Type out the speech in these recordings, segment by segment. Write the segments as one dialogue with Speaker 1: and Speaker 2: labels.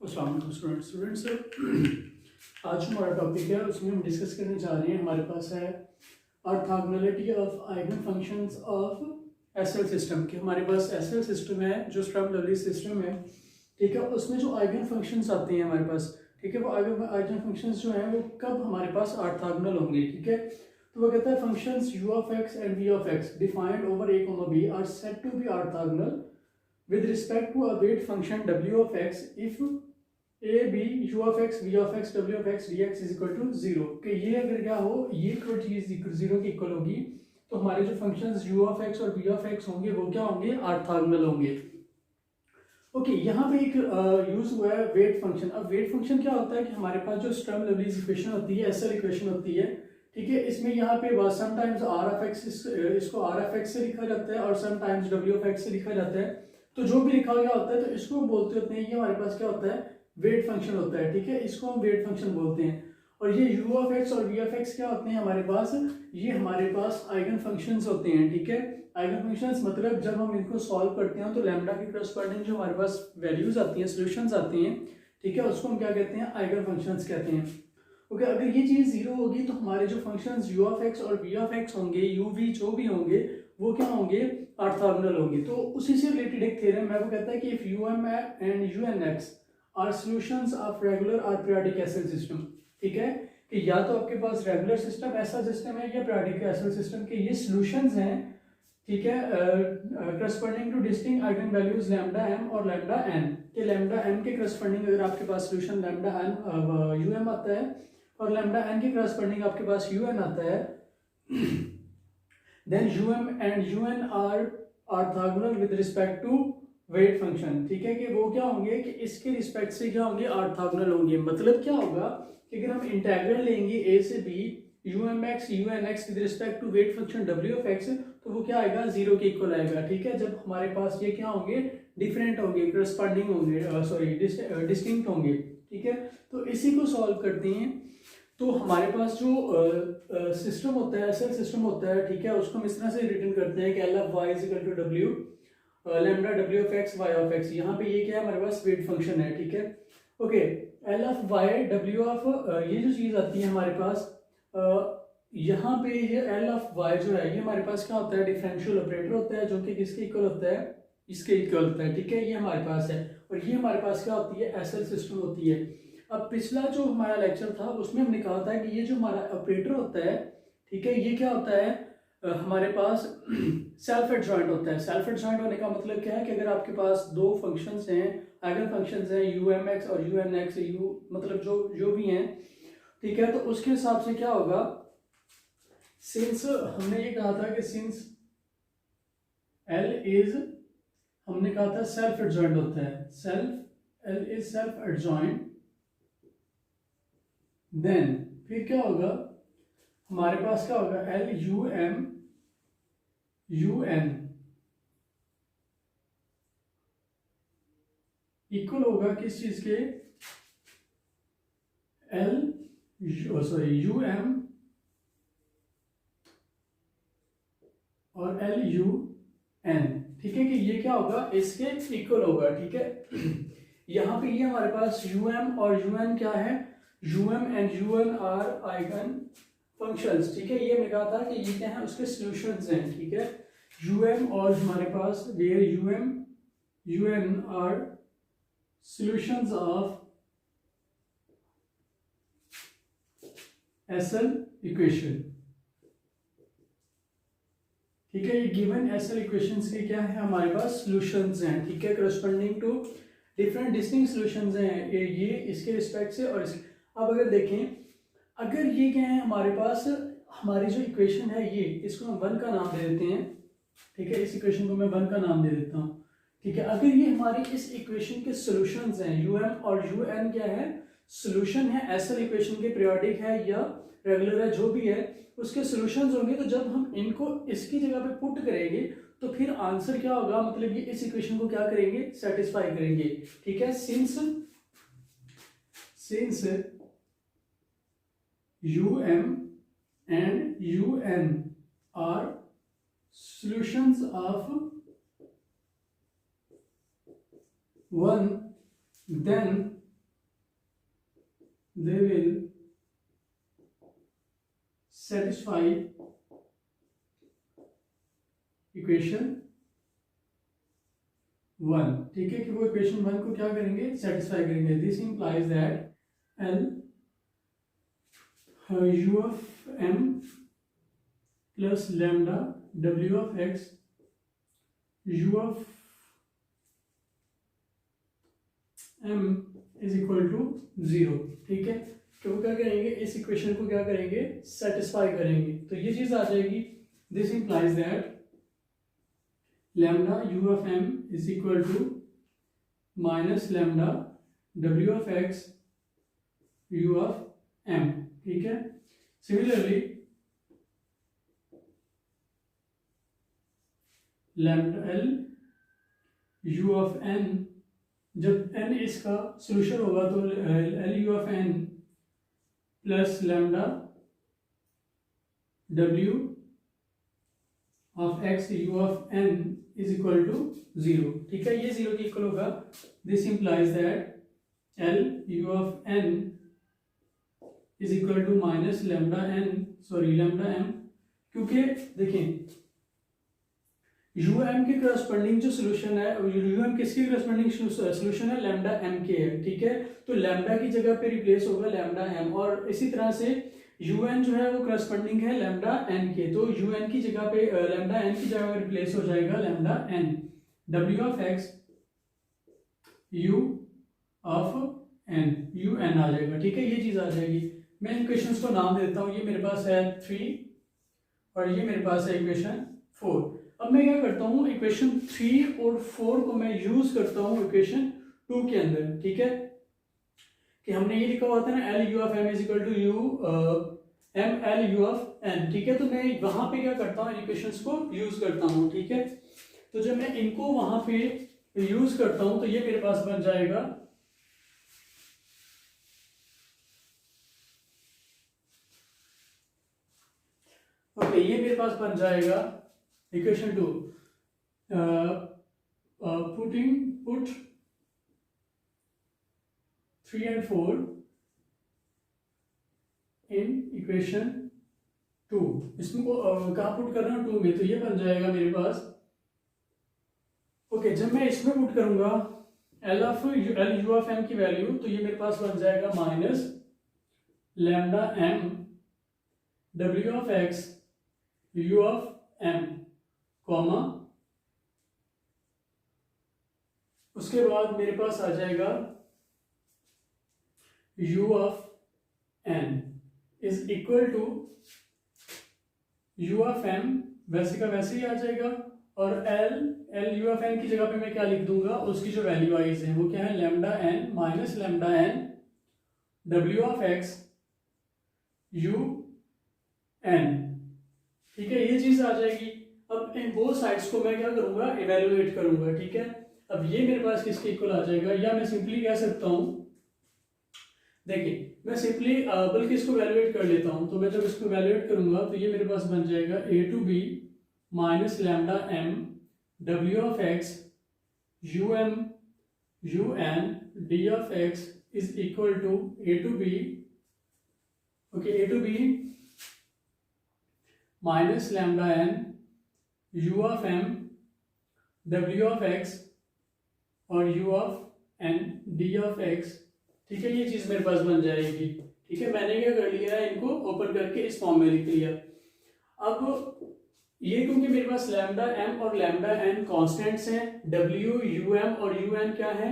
Speaker 1: अस्सलाम वालेकुम स्टूडेंट्स आज हमारा टॉपिक है उसमें हम डिस्कस करने जा रहे हैं। हमारे पास है orthogonality of eigen functions of SL system के। हमारे पास एसएल सिस्टम है जो स्टर्म लिउविल सिस्टम है, ठीक है। उसमें जो आइगन फंक्शंस आते हैं हमारे पास, ठीक है, वो आइगन फंक्शंस जो हैं वो कब हमारे पास ऑर्थोगोनल होंगे, ठीक है। तो वो कहता है functions u of x and v of x defined over a comma b are said to be orthogonal with respect to a weight function w of x if a b u of x v of x w of x dx is equal to 0। कि ये अगर क्या हो, ये कोई चीज 0 की equal होगी तो हमारे जो फंक्शंस u of x और v of x होंगे वो क्या होंगे, ऑर्थोगोनल होंगे। ओके, यहाँ पे एक यूज हुआ है वेट फंक्शन। अब वेट फंक्शन क्या होता है कि हमारे पास जो स्टर्म लिउविल इक्वेशन होती है, एसएल इक्वेशन होती है, ठीक है। इसमें यहाँ पे समटाइम्स आर ऑफ एक्स, इसको आर ऑफ एक्स से लिखा जाता है और समटाइम्स डब्ल्यू ऑफ एक्स से लिखा जाता है। तो जो भी लिखा गया होता है तो इसको बोलते होते हैं, ये हमारे पास क्या होता है, वेट फंक्शन होता है, ठीक है। इसको हम वेट फंक्शन बोलते हैं। और ये u ऑफ एक्स और v ऑफ एक्स क्या होते हैं हमारे पास, ये हमारे पास आइगन फंक्शंस होते हैं, ठीक है। आइगन फंक्शंस मतलब जब हम इनको सॉल्व करते हैं तो लैम्डा के करस्पॉन्डिंग जो हमारे पास वैल्यूज आती हैं, सॉल्यूशंस आती हैं, ठीक है, उसको हम क्या कहते हैं, आइगन फंक्शंस कहते हैं। ओके, अगर ये चीज 0 होगी तो हमारे जो फंक्शंस u ऑफ एक्स और v ऑफ एक्स होंगे, u v जो भी होंगे वो क्या होंगे, ऑर्थोगोनल होंगे। तो उसी से रिलेटेड एक थ्योरम है, वो कहता है कि if um and un(x) are solutions of regular और पीरियोडिक एसएल सिस्टम, ठीक है, कि या तो आपके पास रेगुलर सिस्टम एसएल सिस्टम है या पीरियोडिक एसएल सिस्टम के ये सॉल्यूशंस हैं, ठीक है, corresponding two distinct eigen values lambda m और लैम्डा n के। लैम्डा m के करस्पॉन्डिंग अगर आपके पास सॉल्यूशन लैम्डा n um आता है और लैम्डा n के करस्पॉन्डिंग आपके पास un आता है, then um and un are orthogonal with respect to weight function, ठीक है, कि वो क्या होंगे कि इसके रिस्पेक्ट से क्या होंगे, ऑर्थोगोनल होंगे। मतलब क्या होगा कि अगर हम इंटीग्रल लेंगे a से b umx unx with respect to weight function w of x तो वो क्या आएगा, 0 के इक्वल आएगा, ठीक है। जब हमारे पास ये क्या होंगे, डिफरेंट होंगे, करस्पॉन्डिंग होंगे, सॉरी डिस्टिंक्ट होंगे, ठीक है। तो इसी को सॉल्व करते हैं तो हमारे पास जो सिस्टम होता है, एसएल सिस्टम होता है, ठीक है, उसको हम इस तरह से रिटर्न करते हैं कि L of Y is equal to W lambda W of X Y of X. यहाँ पे ये क्या है, हमारे पास वेट फंक्शन है, ठीक है। Okay, L of Y W of ये जो चीज आती है हमारे पास, यहाँ पे ये एल ऑफ वाई जो है ये हमारे पास क्या होता है, डिफरेंशियल ऑपरेटर होता है जो कि किसके इक्वल होता है, इसके इक्वल होता है, ठीक है, ये हमारे पास है। और ये हमारे पास क्या होती है, एसएल सिस्टम होती है। अब पिछला जो हमारा लेक्चर था उसमें हमने कहा था कि ये जो हमारा ऑपरेटर होता है, ठीक है, ये क्या होता है, हमारे पास सेल्फ एडजॉइंट होता है। सेल्फ एडजॉइंट होने का मतलब क्या है कि अगर आपके पास दो फंक्शंस हैं, आइगन फंक्शंस हैं umx और unx, मतलब जो भी हैं, ठीक है, तो उसके हिसाब से क्या होगा, सिंस हमने ये कहा था कि सिंस l इज, हमने कहा था सेल्फ एडजॉइंट होता है, l is self adjoint, then फिर क्या होगा, हमारे पास क्या होगा, l um un इक्वल होगा किस चीज के, um और lun, ठीक है, कि ये क्या होगा, इसके इक्वल होगा, ठीक है। यहाँ पे ये हमारे पास um और un क्या है, um and un are eigen functions, ठीक है। ये मैं कहा था कि ये क्या है, उसके सॉल्यूशंस हैं, ठीक है। um और हमारे पास where un are solutions of SL equation, ठीक है। ये गिवन एसएल इक्वेशंस के क्या है, हमारे पास सॉल्यूशंस हैं, ठीक है, corresponding to different distinct solutions हैं, ये इसके रिस्पेक्ट से और इसके। अब अगर देखें, अगर ये क्या है हमारे पास, हमारी जो इक्वेशन है ये, इसको हम 1 का नाम दे देते हैं, ठीक है, इस इक्वेशन को मैं 1 का नाम दे देता हूँ, ठीक है। अगर ये हमारी इस इक्वेशन के सॉल्यूशंस हैं, um और un क्या है, सॉल्यूशन है, एसएल इक्वेशन के पीरियोडिक है या रेगुलर है, जो भी है उसके सॉल्यूशंस होंगे। तो जब हम इनको इसकी जगह पे पुट करेंगे तो फिर आंसर क्या होगा, मतलब ये इस इक्वेशन को क्या करेंगे, सेटिस्फाई करेंगे, ठीक है। Since um and un are solutions of one, then they will satisfy equation 1, ठीक है, कि वो इक्वेशन 1 को क्या करेंगे, सेटिस्फाई करेंगे। This implies that L U of M plus lambda W of X U of M is equal to 0, ठीक है। तो वो क्या करेंगे, इस इक्वेशन को क्या करेंगे, सेटिस्फाई करेंगे। तो ये चीज आ जाएगी। This implies that lambda U of M is equal to minus lambda W of X U of M, ठीक है। Similarly lambda L U of N, जब n इसका सोल्यूशन होगा तो L U of N plus lambda W of X U of N is equal to 0, ठीक है। ये 0 के इक्वल होगा। This implies that L U of N is equal to minus lambda M, क्योंकि देखें यू एम के corresponding जो solution है, यू एम किसके करस्पॉन्डिंग सोल्यूशन है, लैम्डा एम के है, ठीक है। तो लैम्डा की जगह पे रिप्लेस होगा लैम्डा एम, और इसी तरह से यू एन जो है वो करस्पॉन्डिंग है लैम्डा एन के, तो यू एन की जगह पे लैम्डा एन की जगह पे रिप्लेस हो जाएगा lambda N W of X U of N, U N आ जाएगा, ठीक है। ये चीज आ जाएगी। मैं इन क्वेश्चंस को नाम देता हूँ। ये मेरे पास है 3 और ये मेरे पास है इक्वेशन 4। अब मैं क्या करता हूँ, इक्वेशन 3 और 4 को मैं यूज करता हूँ इक्वेशन 2 के अंदर, ठीक है। कि हमने ये लिखा हुआ था ना L U of M is equal to U M L U of N, ठीक है। तो मैं वहां पे क्या करता हूँ, इक्वेशंस को यूज करता हूँ, ठीक है। तो जब मैं इनको वहां पे यूज करता हूँ तो ये मेरे पास बन जाएगा ओके, ये मेरे पास बन जाएगा equation 2, put 3 and 4 in equation 2। इसमें को कहाँ पुट कर रहा हूँ, 2 में, तो ये बन जाएगा मेरे पास ओके। जब मैं इसमें पुट करूंगा एल यू ऑफ एम की वैल्यू, तो ये मेरे पास बन जाएगा minus lambda M W of X U of M comma, उसके बाद मेरे पास आ जाएगा u of n is equal to u of m, वैसे का वैसे ही आ जाएगा। और l u ऑफ n की जगह पे मैं क्या लिख दूंगा, उसकी जो वैल्यू आइज है वो क्या है, lambda n minus lambda n w of x u n, ठीक है। ये चीज आ जाएगी। अब इन दो साइड्स को मैं क्या करूंगा, इवेलुएट करूंगा, ठीक है। अब ये मेरे पास किसके इक्वल आ जाएगा, या मैं सिंपली कह सकता हूं, देखिए मैं सिंपली बल्कि इसको वैल्यूएट कर लेता हूं। तो मैं जब इसको वैल्यूएट करूंगा तो ये मेरे पास बन जाएगा a to B minus lambda m w of x u m u n d of x is equal to a to B okay, a to B minus lambda n u of m w of x और u of n d of x, ठीक है। ये चीज मेरे पास बन जाएगी, ठीक है। मैंने क्या कर लिया है, इनको ओपन करके इस फॉर्म में लिख लिया। अब ये क्योंकि मेरे पास लैम्डा m और लैम्डा n कांस्टेंट्स हैं, w u m और u n क्या है,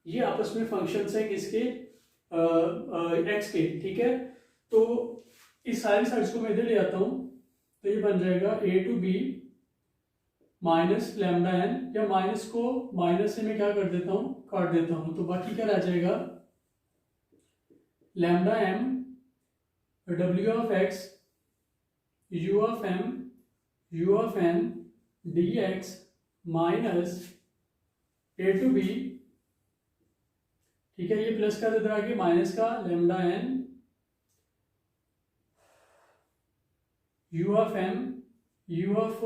Speaker 1: ये आपस में फंक्शंस हैं किसके, x के, ठीक है। तो इस सारी साइड्स को मैं इधर ले आता हूं, तो ये बन जाएगा a to B minus lambda n, या माइनस को माइनस से मैं क्या कर देता हूँ, काट देता हूँ, तो बाकी क्या रह जाएगा, lambda m w of x u of m u of n dx minus a to b, ठीक है। ये प्लस का इधर आगे माइनस का lambda n u of m u of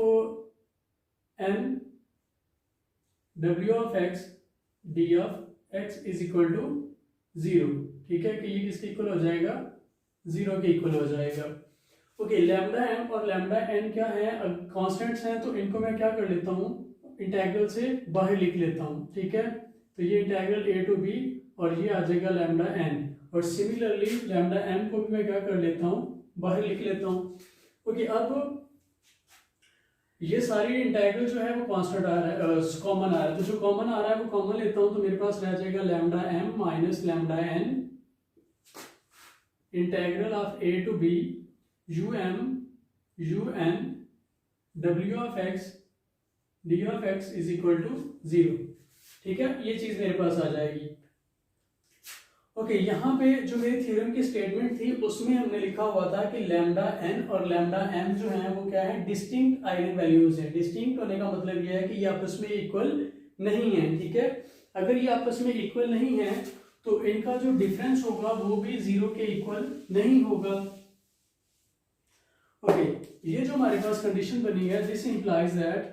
Speaker 1: n w of x d of x is equal to 0, ठीक है, कि ये किसके इक्वल हो जाएगा, 0 के इक्वल हो जाएगा। ओके, लैम्डा एम और लैम्डा एन क्या है, कॉन्स्टेंट्स हैं, तो इनको मैं क्या कर लेता हूँ, इंटेग्रल से बाहर लिख लेता हूँ। ठीक है, तो ये इंटेग्रल ए टू बी और ये आ जाएगा लैम्डा एन, और सिमिलरली लैम्डा एम को भी मैं क्या कर लेता हूँ, बाहर लिख लेता हूँ। ओके, अब ये सारी इंटेग्रल जो है वो कांस्टेंट आ रहा है, कॉमन आ रहा है, तो जो कॉमन आ रहा है वो कॉमन लेता हूँ, तो मेरे पास रह जाएगा lambda M minus lambda N integral of A to B U M U N W of X D of X is equal to 0। ठीक है, ये चीज मेरे पास आ जाएगी। ओके, यहाँ पे जो मेरी थ्योरम की स्टेटमेंट थी उसमें हमने लिखा हुआ था कि लैम्डा एन और लैम्डा एम जो है वो क्या है, डिस्टिंक्ट आइगन वैल्यूज है। डिस्टिंक्ट होने का मतलब ये है कि ये आपस में इक्वल नहीं है। ठीक है, अगर ये आपस में इक्वल नहीं है तो इनका जो डिफरेंस होगा वो भी 0 के इक्वल नहीं होगा। ओके, ये जो हमारे पास कंडीशन बनी है, this implies that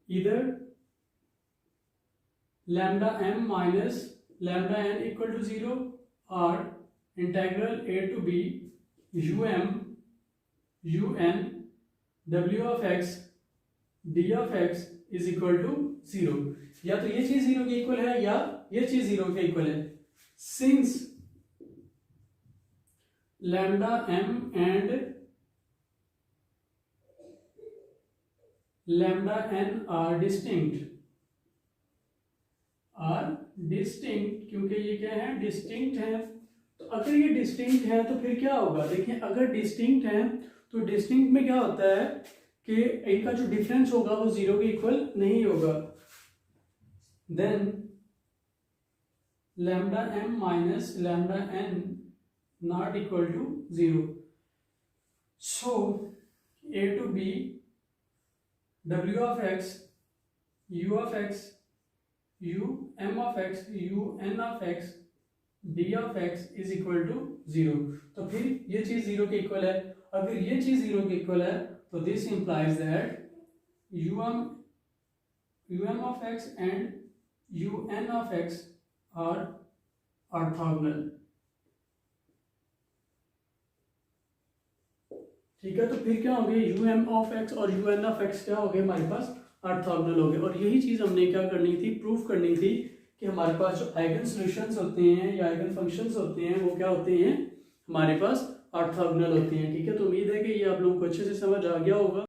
Speaker 1: either lambda m minus lambda n equal to 0 or integral a to b um un w of x d of x is equal to 0। या तो ये चीज 0 के इक्वल है या ये चीज 0 के इक्वल है। Since lambda m and lambda n are distinct क्योंकि ये क्या है, डिस्टिंक्ट है। तो अगर ये डिस्टिंक्ट है तो फिर क्या होगा, देखिए अगर डिस्टिंक्ट है तो डिस्टिंक्ट में क्या होता है कि इनका जो डिफरेंस होगा वो 0 के इक्वल नहीं होगा। Then lambda m minus lambda n not equal to 0। So a to b w of x u of x u m of x u n of x d of x is equal to 0। तो फिर ये चीज 0 के equal है। अगर ये चीज 0 के इक्वल है तो this implies that um of x and un of x are orthogonal। ठीक है, तो फिर क्या हो गया, um of x और un of x क्या हो गए, हमारे पास ऑर्थोगोनल हो गए। और यही चीज हमने क्या करनी थी, प्रूफ करनी थी कि हमारे पास जो आइगन सॉल्यूशंस होते हैं या आइगन फंक्शंस होते हैं वो क्या होते हैं, हमारे पास ऑर्थोगोनल होते हैं। ठीक है, तो उम्मीद है कि ये आप लोगों को अच्छे से समझ आ गया होगा।